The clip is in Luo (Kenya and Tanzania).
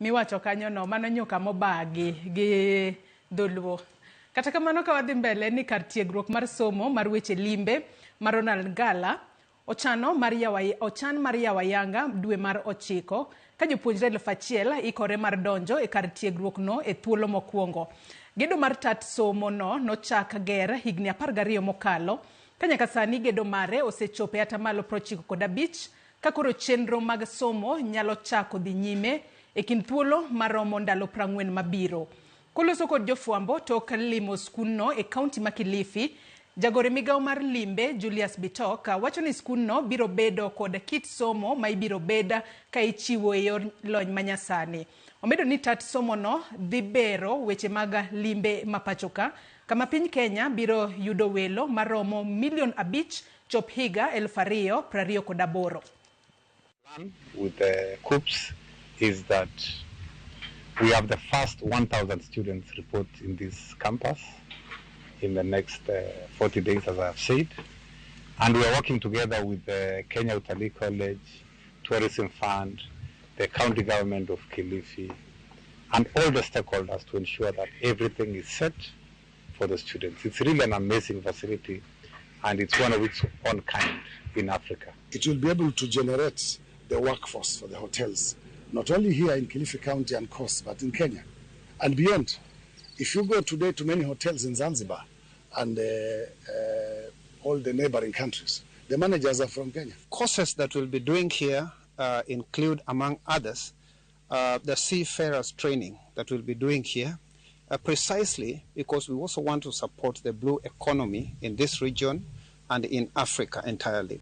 miwacho kanyo no mano nyuka mobagi gi dholuo. Kata kamano ka wadhi mbele ni kar tiegruok mar somo mar weche limbe mar Ronald Ngala ochan mar yawa yanga dwe mar 9 ka jopuonjre 1,000 ikore mar donjo e kar tiegruok no e thuolo mokwongo. Gedo mar tat somo no nochak ger higni 12 mokalo ka nyaka sani gedo mare osechope atamalo 95 ka koro chenro mag somo nyalo chako dhi nyime e kin thuolo maromo ndalo 40 mabiro. Koloso kod jofwambo tok limo skunno e kaunti ma Kilifi, jagore migawo mar limbe Julius Bitok wacho ni skunno biro bedo kod kit somo ma ibiro beda ka ichiwo e yor lony manyasani. Omedo ni tat somo no dhi bero weche mag limbe mapachoka kama piny Kenya biro yudo welo maromo 5 million chop higa 2028. With the COOPs is that we have the first 1,000 students report in this campus in the next 40 days, as I have said. And we are working together with the Kenya Utalii College, Tourism Fund, the county government of Kilifi, and all the stakeholders to ensure that everything is set for the students. It's really an amazing facility, and it's one of its own kind in Africa. It will be able to generate the workforce for the hotels, not only here in Kilifi County and Coast, but in Kenya and beyond. If you go today to many hotels in Zanzibar and all the neighboring countries, the managers are from Kenya. Courses that we'll be doing here include, among others, the seafarers training that we'll be doing here, precisely because we also want to support the blue economy in this region and in Africa entirely.